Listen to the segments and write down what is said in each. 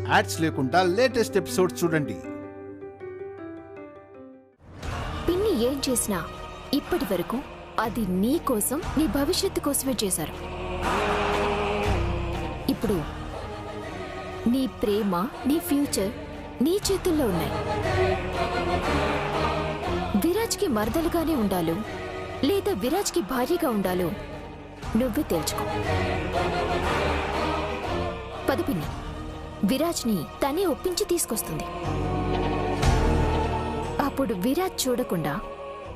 Ads లేకుండా latest episodes చూడండి. పిన్ని ఏం చేసినా ఇప్పటి వరకు అది నీ కోసం, నీ భవిష్యత్తు కోసమే చేశారు. ఇప్పుడు నీ ప్రేమ, నీ ఫ్యూచర్ నీ చేతుల్లో ఉన్నాయి. విరాజ్కి మరదలుగానే ఉండాలో లేదా విరాజ్కి భార్యగా ఉండాలో నువ్వే తేల్చుకో. పద పిన్ని, విరాజ్ని తనే ఒప్పించి తీసుకొస్తుంది. అప్పుడు విరాజ్ చూడకుండా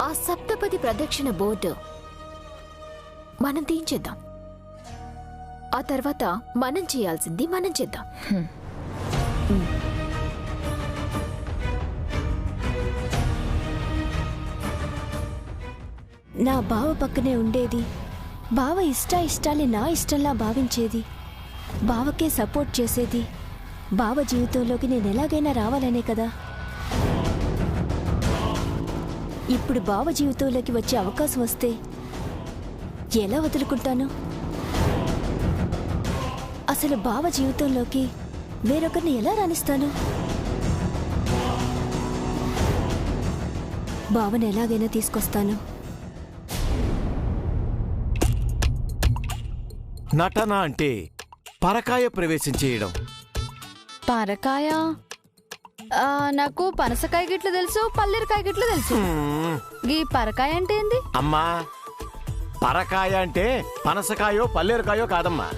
ఆ సప్తపది ప్రదక్షిణ బోర్డు మనం తీయించేద్దాం. ఆ తర్వాత మనం చేయాల్సింది మనం చేద్దాం. నా బావ పక్కనే ఉండేది, బావ ఇష్టాన్ని నా ఇష్టంలా భావించేది, బావకే సపోర్ట్ చేసేది, బావ జీవితంలోకి నేను ఎలాగైనా రావాలనే కదా. ఇప్పుడు బావ జీవితంలోకి వచ్చే అవకాశం వస్తే ఎలా వదులుకుంటాను? అసలు బావ జీవితంలోకి వేరొకరిని ఎలా రాణిస్తాను? బావని ఎలాగైనా తీసుకొస్తాను. నటన అంటే పరకాయ ప్రవేశం చేయడం. పరకాయ? నాకు పనసకాయ గిట్లు తెలుసు, పల్లీరకాయ గిట్లు తెలుసు. ఈ పరకాయ అంటే ఏంది? అమ్మా, పరకాయ అంటే పనసకాయో పల్లేరుకాయో కాదమ్మా,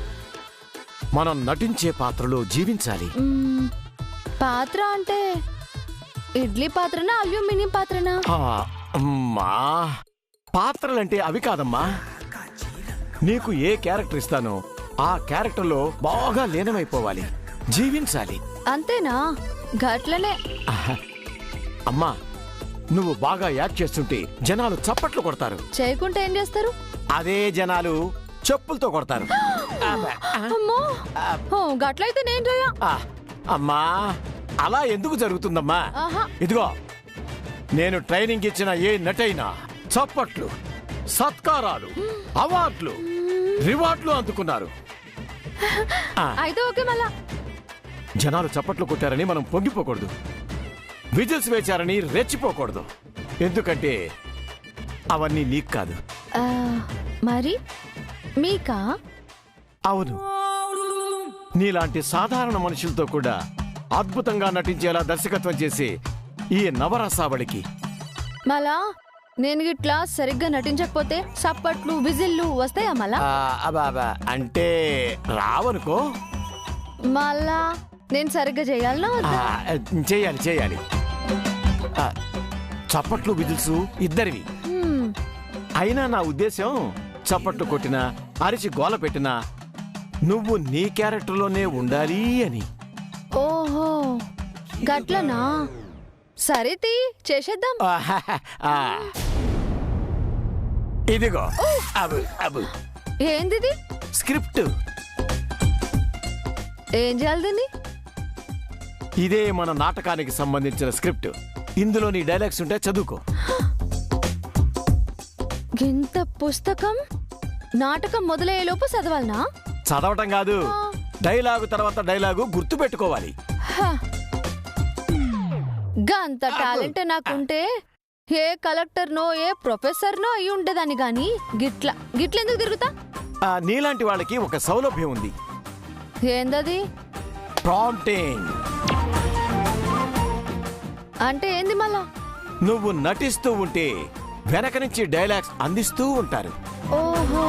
మనం నటించే పాత్రలో జీవించాలి. పాత్ర అంటే ఇడ్లీ పాత్రనా, అల్యూమినియం పాత్రనా? అమ్మా, పాత్రలంటే అవి కాదమ్మా. నీకు ఏ క్యారెక్టర్ ఇస్తానో ఆ క్యారెక్టర్లో బాగా లీనమైపోవాలి, జీవించాలి. అంతేనా? గట్లనే. అమ్మా, నువ్వు బాగా యాక్ట్ చేస్తుంటే జనాలు చప్పట్లు కొడతారు. చేయకుంటే ఏం చేస్తారు? అదే జనాలు చెప్పులతో కొడతారు. అమ్మో, గట్లయితే నేను చేయా. అమ్మా, అలా ఎందుకు జరుగుతుందమ్మా? ఇదిగో, నేను ట్రైనింగ్ ఇచ్చిన ఏ నటైనా చప్పట్లు, సత్కారాలు, అవార్డులు, రివార్డులు అందుకున్నారు. అయితే ఓకే. మళ్ళా జనాలు చప్పట్లు కొట్టారని మనం పొంగిపోకూడదు, విజిల్స్ వేచారని రెచ్చిపోకూడదు. ఎందుకంటే అవన్నీ నీకు కాదు. మరి మీకా? అవును, నీలాంటి సాధారణ మనుషులతో కూడా అద్భుతంగా నటించేలా దర్శకత్వం చేసి ఈ నవరసావళికి. మళ్ళా నేను గిట్లా సరిగ్గా నటించకపోతే సప్పట్లు, విజిల్లు వస్తాయా మళ్ళా? అంటే రావనుకో. మళ్ళా నేను సరిగ్గా చేయాలనా? చేయాలి చేయాలి. చప్పట్లు, విజిల్స్ ఇద్దరివి. అయినా నా ఉద్దేశం, చప్పట్లు కొట్టినా, అరిచి గోల పెట్టినా నువ్వు నీ క్యారెక్టర్లోనే ఉండాలి అని. ఓహో, గట్లనా? సరే తీ, చేసేద్దాం. ఇదిగో అబు అబు. ఏంది స్క్రిప్ట్. ఏం చేయాలి దీన్ని? ఇదే మన నాటకానికి సంబంధించిన స్క్రిప్ట్. ఇందులో నీ డైలాగ్స్ ఉంటే చదువుకో. ఇంత పుస్తకం నాటకం మొదలయ్యేలోపు చదవాలనా? చదవటం కాదు, డైలాగు తర్వాత డైలాగు గుర్తు పెట్టుకోవాలి. గంత టాలెంట్ నాకుంటే ఏ కలెక్టర్నో ఏ ప్రొఫెసర్నో అయి ఉండేదాన్ని గాని గిట్లెందుకు తిరుగుతా? నీలాంటి వాళ్ళకి ఒక సౌలభ్యం ఉంది. ఏందది? ప్రాంప్టింగ్. అంటే ఏంది మళ్ళా? నువ్వు నటిస్తూ ఉంటే వెనక నుంచి డైలాగ్స్ అందిస్తూ ఉంటారు. ఓహో,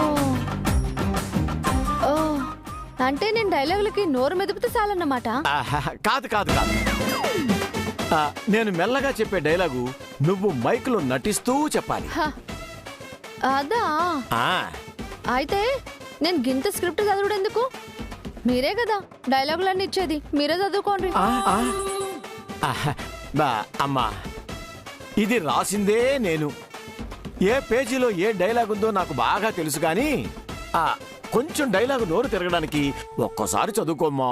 అంటే నేను డైలాగులకి నోరు మెదిపితే చాలన్నమాట? కాదు కాదు కాదు. నేను మెల్లగా చెప్పే డైలాగు నువ్వు మైకులో నటిస్తూ చెప్పాలి. అదా? అయితే నేను గింత స్క్రిప్ట్ చదువుడు ఎందుకు? మీరే కదా డైలాగులన్నీ ఇచ్చేది, మీరే చదువుకోండి. అమ్మా, ఇది రాసిందే నేను. ఏ పేజీలో ఏ డైలాగ్ ఉందో నాకు బాగా తెలుసు గాని కొంచెం డైలాగు నోరు తిరగడానికి ఒక్కోసారి చదువుకోమ్మా.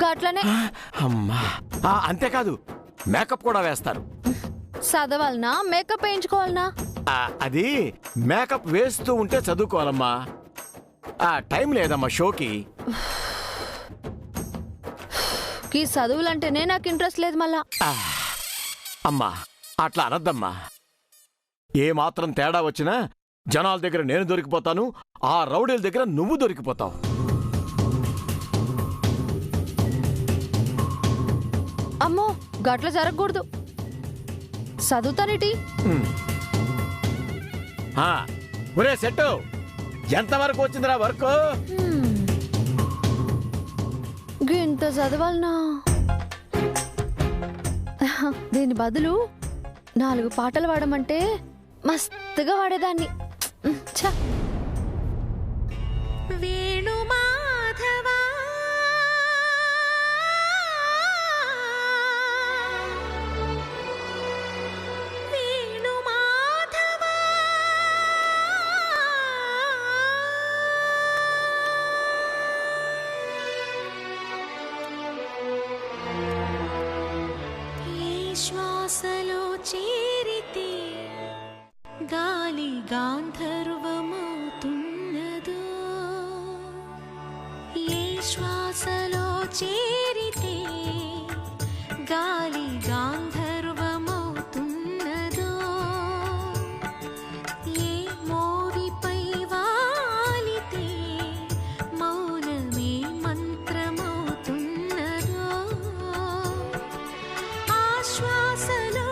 గట్లనే. అమ్మా, అంతేకాదు, మేకప్ కూడా వేస్తారు. చదవాలనా మేకప్ వేయించుకోవాలనా? అది మేకప్ వేస్తూ ఉంటే చదువుకోవాలమ్మా, టైం లేదమ్మా షోకి. ఈ చదువులంటేనే నాకు ఇంట్రెస్ట్ లేదు మళ్ళా. అమ్మా అట్లా అనద్దమ్మా. ఏ మాత్రం తేడా వచ్చినా జనాల దగ్గర నేను దొరికిపోతాను, ఆ రౌడీల దగ్గర నువ్వు దొరికిపోతావు. అమ్మో గట్ల జరగకూడదు. చదువుతానేటి. ఒరే సెట్టు, ఎంతవరకు వచ్చిందిరా వర్క్? ఇంత చదవాలనా? దీని బదులు 4 పాటలు పాడమంటే మస్తుగా వాడేదాన్ని. ఛ! వేణు మాధవా వేణు మాధవా ఏ శ్వాసలో చేరితే గాలి గాంధర్వమవుతున్నదో, ఏ శ్వాసలో చేరితే గాలి గాంధర్వమవుతున్నదో, ఏ మోవిపై వాలితే మౌనమే మంత్రమవుతున్నదో, ఆ శ్వాసలో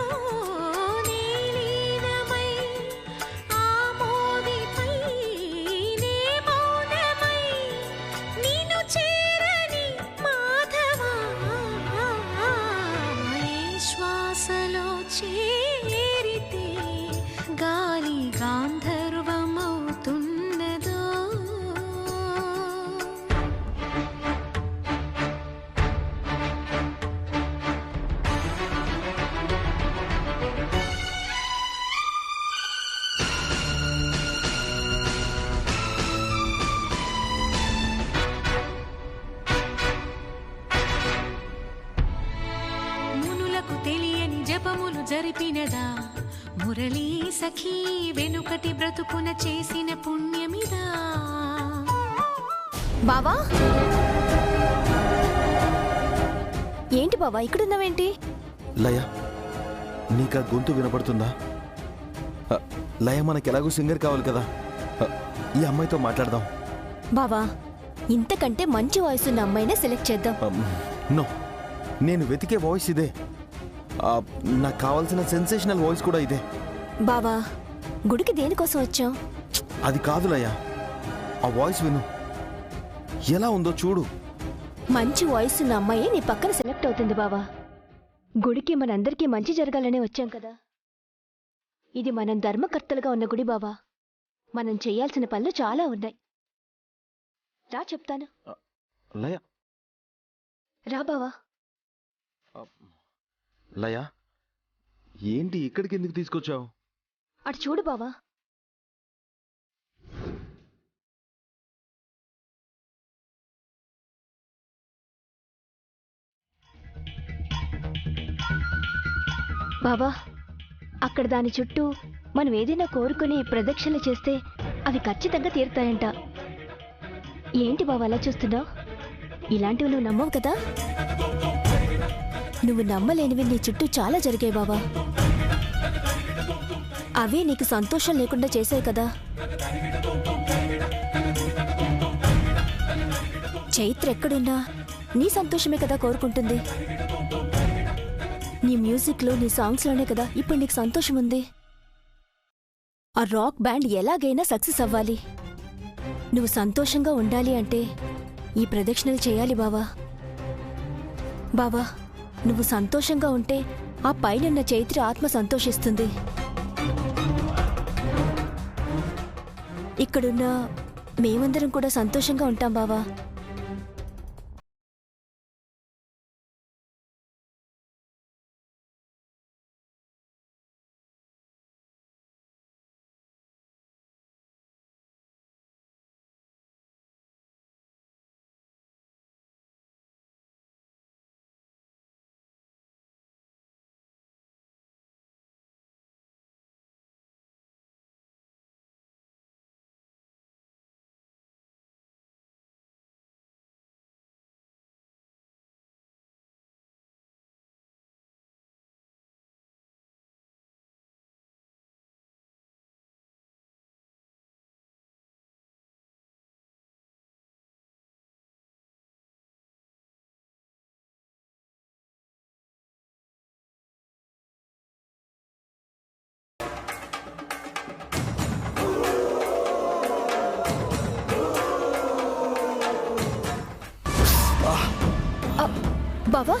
చేరితే గాలి గాంధర్వమవుతున్నదో. మునులకు తెలియని జపములు జరిపినదా, మురళీ సఖీ వెనుకటి బ్రతుకున చేసిన పుణ్యమిదా. బావా ఏంటి బావా ఇక్కడున్నావేంటి? లయ, నీకా గొంతు వినపడుతుందా? లయ, మనకెలాగో సింగర్ కావాలి కదా, ఈ అమ్మాయితో మాట్లాడదాం. బావా ఇంతకంటే మంచి వాయిస్ ఉన్న అమ్మాయినే సెలెక్ట్ చేద్దాం. నో, నేను వెతికే వాయిస్ ఇదే. నాకు కావాల్సిన సెన్సేషనల్ వాయిస్ కూడా ఇదే. బావా గుడికి దేనికోసం వచ్చాం? అది కాదు లయ, ఆ వాయిస్ విను, ఎలా ఉందో చూడు. మంచి వాయిస్ ఉన్న అమ్మాయి నీ పక్కన సెలెక్ట్ అవుతుంది బావా. గుడికి మనందరికీ మంచి జరగాలనే వచ్చాం కదా. ఇది మనం ధర్మకర్తలుగా ఉన్న గుడి బావా. మనం చేయాల్సిన పనులు చాలా ఉన్నాయి. రా చెప్తాను. లయ, రా బావా. లయ, ఏంటి ఇక్కడికి ఎందుకు తీసుకొచ్చావు? అటు చూడు బావా. బావా అక్కడ దాని చుట్టూ మనం ఏదైనా కోరుకుని ప్రదక్షిణలు చేస్తే అవి ఖచ్చితంగా తీరుతాయంట. ఏంటి బావా అలా చూస్తున్నావు? ఇలాంటివి నువ్వు నమ్మవు కదా. నువ్వు నమ్మలేనివి నీ చుట్టూ చాలా జరిగాయి బావా. అవే నీకు సంతోషం లేకుండా చేసాయి కదా. చైత్ర ఎక్కడున్నా నీ సంతోషమే కదా కోరుకుంటుంది. నీ మ్యూజిక్లో నీ సాంగ్స్లోనే కదా ఇప్పుడు నీకు సంతోషం ఉంది. ఆ రాక్ బ్యాండ్ ఎలాగైనా సక్సెస్ అవ్వాలి. నువ్వు సంతోషంగా ఉండాలి అంటే ఈ ప్రదక్షిణలు చేయాలి బావా. బావా నువ్వు సంతోషంగా ఉంటే ఆ పైనున్న చైత్ర ఆత్మ సంతోషిస్తుంది. ఇక్కడున్న మేమందరం కూడా సంతోషంగా ఉంటాం బావా. బావా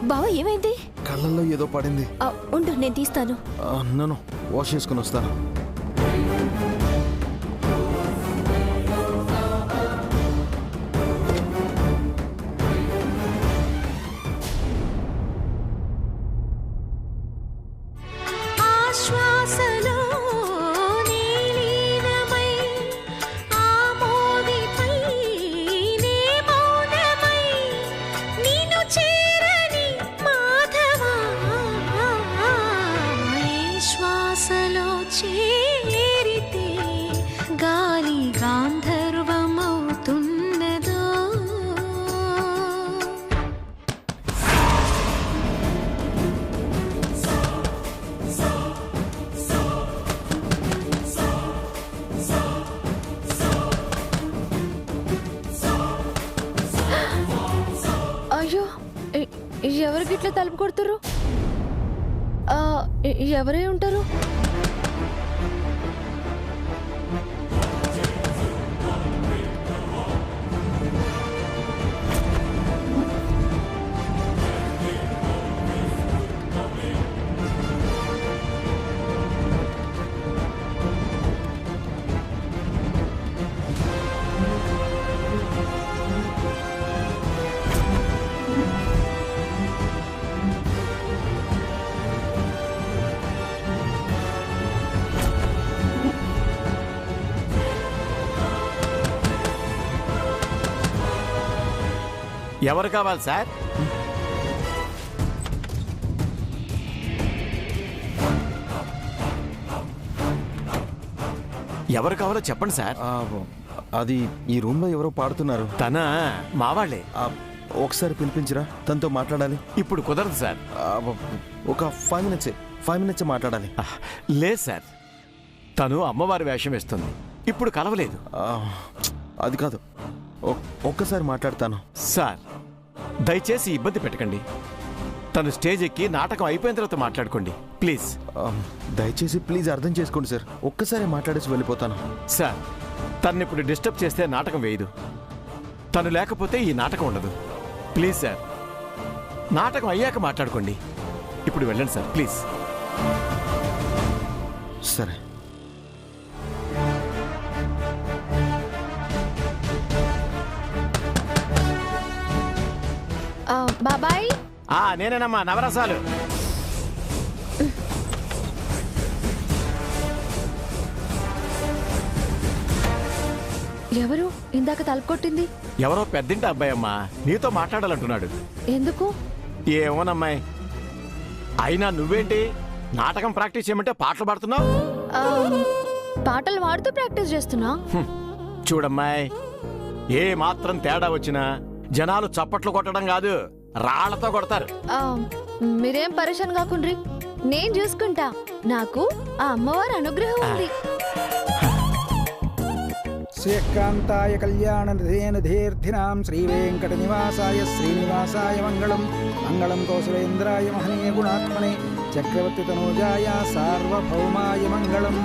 బావా ఏమైంది? కళ్ళల్లో ఏదో పడింది. ఉండు నేను తీస్తాను. నన్ను వాష్ చేసుకుని వస్తాను. ఆశ్వాసలో నీలీనమై ఆమోదిపై నే మౌనమై నిన్ను చేరని మాధవా శ్వాసలో చేరితే గాలి గాంధర్వమవుతున్నదో. అయ్యో ఎవరికి ఇట్లా తలుపు కొడుతురు? ఎవరై ఉంటారు? ఎవరు కావాలి సార్? ఎవరు కావాలో చెప్పండి సార్. అది ఈ రూమ్ లో ఎవరో పాడుతున్నారు. తన మావాళ్లే. ఒకసారి పిలిపించరా, తనతో మాట్లాడాలి. ఇప్పుడు కుదరదు సార్. ఒక 5 మినిట్స్ మాట్లాడాలి. లేదు సార్, తను అమ్మవారి వేషం వేస్తుంది, ఇప్పుడు కలవలేదు. అది కాదు, ఒక్కసారి మాట్లాడతాను. సార్ దయచేసి ఇబ్బంది పెట్టకండి. తను స్టేజ్ ఎక్కి నాటకం అయిపోయిన తర్వాత మాట్లాడుకోండి ప్లీజ్. దయచేసి ప్లీజ్ అర్థం చేసుకోండి సార్. ఒక్కసారి మాట్లాడేసి వెళ్ళిపోతాను. సార్ తను ఇప్పుడు డిస్టర్బ్ చేస్తే నాటకం వేయదు. తను లేకపోతే ఈ నాటకం ఉండదు. ప్లీజ్ సార్, నాటకం అయ్యాక మాట్లాడుకోండి. ఇప్పుడు వెళ్ళండి సార్ ప్లీజ్. సరే. బాబాయ్. నేనేనమ్మా, నవరసాలు. ఎవరు ఇందాక తలుపు కొట్టింది? ఎవరో పెద్దింటి అబ్బాయి అమ్మా, నీతో మాట్లాడాలంటున్నాడు. ఎందుకు? ఏమోనమ్మాయి. అయినా నువ్వేంటి నాటకం ప్రాక్టీస్ చేయమంటే పాటలు పాడుతున్నావు? పాటలు పాడుతూ ప్రాక్టీస్ చేస్తున్నా. చూడమ్మాయి, ఏ మాత్రం తేడా వచ్చినా జనాలు చప్పట్లు కొట్టడం కాదు, రాళ్లతో కొడతారు. మీరేం పరేషాన్ కాకుండ్రి, నేను చూసుకుంటా. నాకు ఆ అమ్మవారి అనుగ్రహం ఉంది. శ్రీకాంతాయ కళ్యాణ నిధేర్థినాం శ్రీ వెంకట నివాసాయ శ్రీనివాసాయ మంగళం. మంగళం కౌశలేంద్రాయ మహనీయ గుణాత్మనే చక్రవర్తి తనూజాయ సార్వభౌమాయ మంగళం.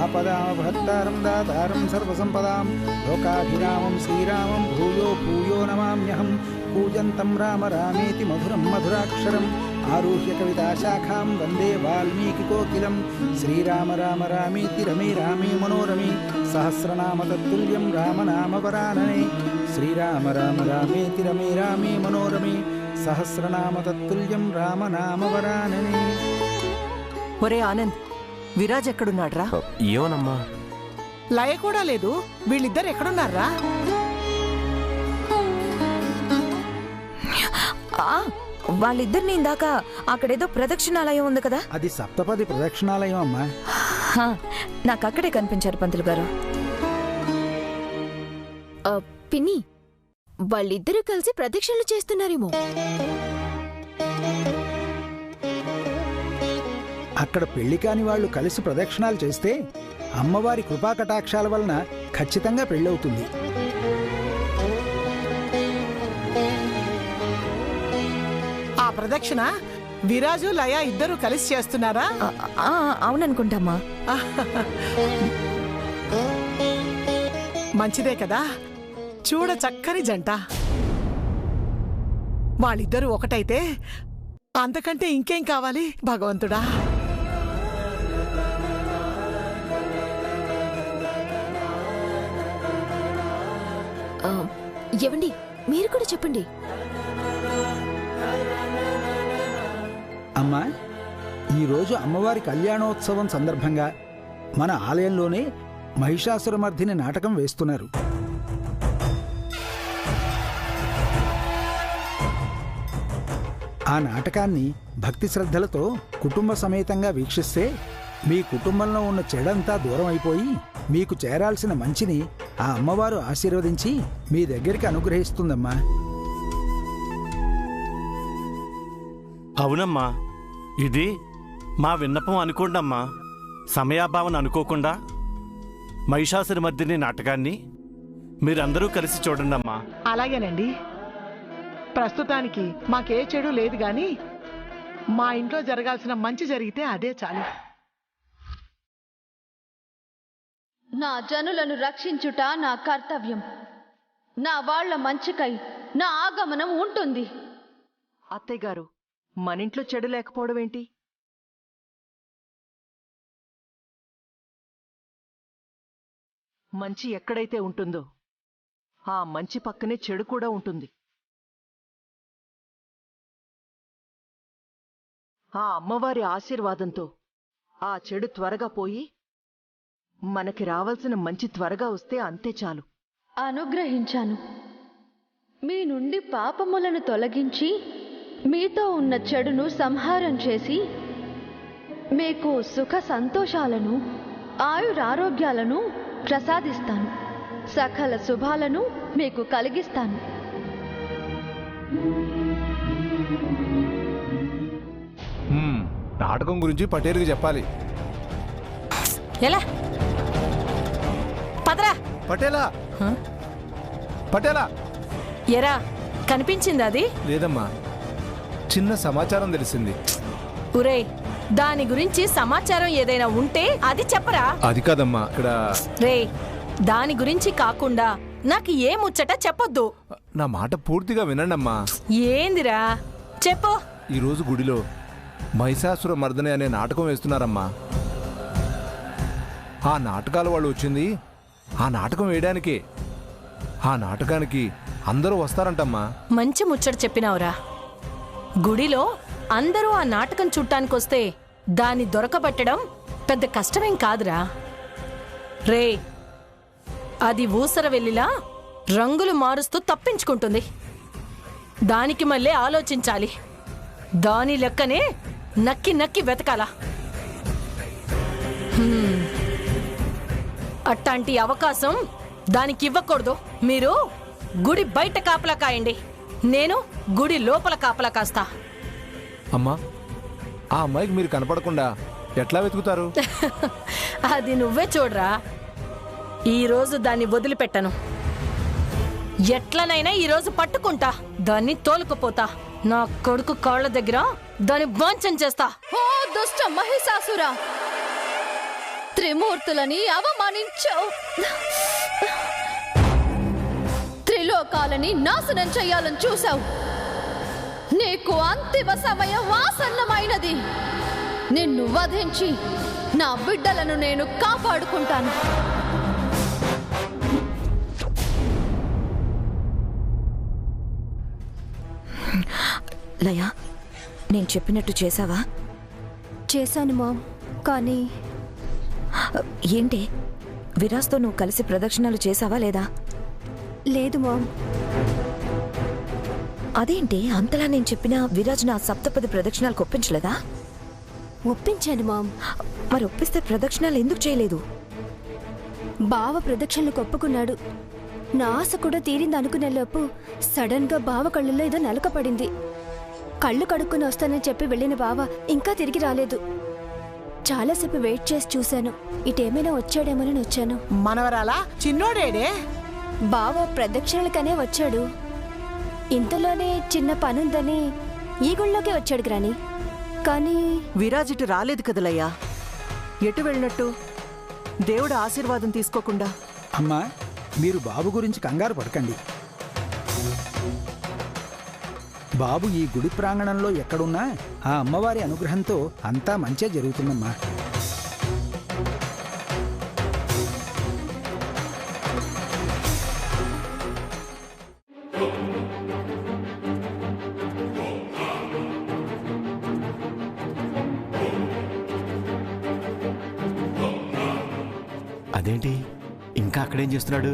ఆపదామభర్తారం దాతారం సర్వసంపదాం లోకాభిరామం శ్రీరామం భూయో భూయో నమామ్యహం. పూజంతం రామ రామేతి మధురం మధురాక్షరం ఆరుహ్య కవితాశాఖాం వందే వాల్మీకికోకిలం. శ్రీరామ రామ రామేతి రమే రామే మనోరమే సహస్రనామ తత్తుల్యం రామనామవరాననే. శ్రీరామ రామ రామేతి రమే రామే మనోరమే సహస్రనామ తత్తుల్యం రామనామవరాననే. ఒరే ఆనంద్, విరాజ్ ఎక్కడున్నాడ్రా? ఏమోనమ్మా, లయ కూడా లేదు. వీళ్ళిద్దరు ఎక్కడున్నారా? వాళ్ళిద్దరిని ఇందాక అక్కడేదో ప్రదక్షిణాలయం ఉంది కదా, అది సప్తపది ప్రదక్షిణాలయం అమ్మా. నాకు అక్కడే కనిపించారు పంతులు గారు. పిన్ని, వాళ్ళిద్దరూ కలిసి ప్రదక్షిణలు చేస్తున్నారేమో. అక్కడ పెళ్లి కాని వాళ్ళు కలిసి ప్రదక్షిణాలు చేస్తే అమ్మవారి కృపాకటాక్షాల వలన ఖచ్చితంగా పెళ్ళవుతుంది. ఆ ప్రదక్షిణ విరాజు లయ ఇద్దరు కలిసి చేస్తున్నారా? అవుననుకుంటామా. మంచిదే కదా. చూడ చక్కని జంట. వాళ్ళిద్దరూ ఒకటైతే అంతకంటే ఇంకేం కావాలి భగవంతుడా. ఏవండి, మీరు కూడా చెప్పండి. అమ్మా, ఈరోజు అమ్మవారి కళ్యాణోత్సవం సందర్భంగా మన ఆలయంలోనే మహిషాసురమర్దిని నాటకం వేస్తున్నారు. ఆ నాటకాన్ని భక్తి శ్రద్ధలతో కుటుంబ సమేతంగా వీక్షిస్తే మీ కుటుంబంలో ఉన్న చెడంతా దూరం అయిపోయి మీకు చేరాల్సిన మంచిని ఆ అమ్మవారు ఆశీర్వదించి మీ దగ్గరికి అనుగ్రహిస్తుందమ్మా. అవునమ్మా, ఇది మా విన్నపం అనుకోండమ్మా. సమయాభావం అనుకోకుండా మహిషాసురమర్దిని నాటకాన్ని మీరందరూ కలిసి చూడండమ్మా. అలాగేనండి. ప్రస్తుతానికి మాకే చెడు లేదు గాని మా ఇంట్లో జరగాల్సిన మంచి జరిగితే అదే చాలు. నా జనులను రక్షించుట నా కర్తవ్యం. నా వాళ్ల మంచికై నా ఆగమనం ఉంటుంది. అత్తయ్య గారు, మనింట్లో చెడు లేకపోవడం ఏంటి? మంచి ఎక్కడైతే ఉంటుందో ఆ మంచి పక్కనే చెడు కూడా ఉంటుంది. ఆ అమ్మవారి ఆశీర్వాదంతో ఆ చెడు త్వరగా పోయి మనకి రావాల్సిన మంచి త్వరగా వస్తే అంతే చాలు. అనుగ్రహించాను. మీ నుండి పాపములను తొలగించి మీతో ఉన్న చెడును సంహారం చేసి మీకు సుఖ సంతోషాలను ఆయురారోగ్యాలను ప్రసాదిస్తాను. సకల శుభాలను మీకు కలిగిస్తాను. నాటకం గురించి పటేరుకి చెప్పాలి. ఎలా పదరా పటేలా, పటేలా. ఎరా కనిపించింది అది? లేదమ్మా, చిన్న సమాచారం తెలిసింది. ఉరే, దాని గురించి సమాచారం ఏదైనా ఉంటే అది చెప్పరా. అది కాదమ్మా, ఇక్కడ రే, దాని గురించి కాకుండా నాకు ఏ ముచ్చట చెప్పొద్దు. నా మాట పూర్తిగా వినండమ్మా. ఏందిరా చెప్పు. ఈరోజు గుడిలో మహిషాసురమర్దిని అనే నాటకం వేస్తున్నారమ్మా. ఆ నాటకాల వాళ్ళు వచ్చింది ఆ నాటకం వేయడానికే. ఆ నాటకానికి అందరూ వస్తారంటమ్మా. మంచి ముచ్చట చెప్పినావురా. గుడిలో అందరూ ఆ నాటకం చూడటానికొస్తే దాన్ని దొరకబట్టడం పెద్ద కష్టమేం కాదురా. రే, అది ఊసర వెళ్ళిలా రంగులు మారుస్తూ తప్పించుకుంటుంది. దానికి మళ్ళీ ఆలోచించాలి. దాని లెక్కనే నక్కి నక్కి వెతకాలా. అట్లాంటి అవకాశం దానికి ఇవ్వకూడదు. మీరు గుడి బయట కాపలా కాయండి, నేను గుడి లోపల కాపలా కాస్తా. అమ్మా, ఆ అమ్మాయికి మీరు కనపడకుండా ఎట్లా వెతుకుతారు? అది నువ్వే చూడరా. ఈరోజు దాన్ని వదిలిపెట్టను. ఎట్లనైనా ఈరోజు పట్టుకుంటా, దాన్ని తోలుకుపోతా. నా కొడుకు కాళ్ళ దగ్గర దాన్ని వాంఛన చేస్తా. ఓ దుష్ట మహిషాసురా, త్రిమూర్తులని అవమానించావు. త్రిలోకాలని నాశనం చెయ్యాలని చూశావు. నీకు అంతిమ సమయం ఆసన్నమైనది. నిన్ను వధించి నా బిడ్డలను నేను కాపాడుకుంటాను. లయా, నేను చెప్పినట్టు చేసావా? చేశాను మామ్, కానీ ఏంటి, విరాజ్తో నువ్వు కలిసి ప్రదక్షిణాలు చేసావా లేదా? లేదు మామ్. అదేంటి అంతలా నేను చెప్పినా విరాజ్ నా సప్తపది ప్రదక్షిణాలకు ఒప్పించలేదా? ఒప్పించాను మామ్. మరి ఒప్పిస్తే ప్రదక్షిణాలు ఎందుకు చేయలేదు? బావ ప్రదక్షిణలకు ఒప్పుకున్నాడు. నా ఆశ కూడా తీరింది అనుకునేలోపు సడన్ గా బావ కళ్ళల్లో ఏదో నలక పడింది. కళ్ళు కడుక్కుని వస్తానని చెప్పి వెళ్ళిన బావ ఇంకా తిరిగి రాలేదు. చాలాసేపు వెయిట్ చేసి చూశాను. ఇటేమైనా వచ్చాడేమోనని వచ్చాను. మనవరాలా చిన్నోడేడే? బావ ప్రదక్షిణలకనే వచ్చాడు. ఇంతలోనే చిన్న పనుందని ఈ గుళ్ళోకే వచ్చాడు గ్రాని. కానీ విరాజ్ ఇటు రాలేదు కదలయ్యా. ఎటు వెళ్ళినట్టు? దేవుడు ఆశీర్వాదం తీసుకోకుండా. అమ్మా, మీరు బాబు గురించి కంగారు పడకండి. బాబు ఈ గుడి ప్రాంగణంలో ఎక్కడున్నా ఆ అమ్మవారి అనుగ్రహంతో అంతా మంచే జరుగుతుందమ్మా. అదేంటి ఇంకా అక్కడేం చేస్తున్నాడు?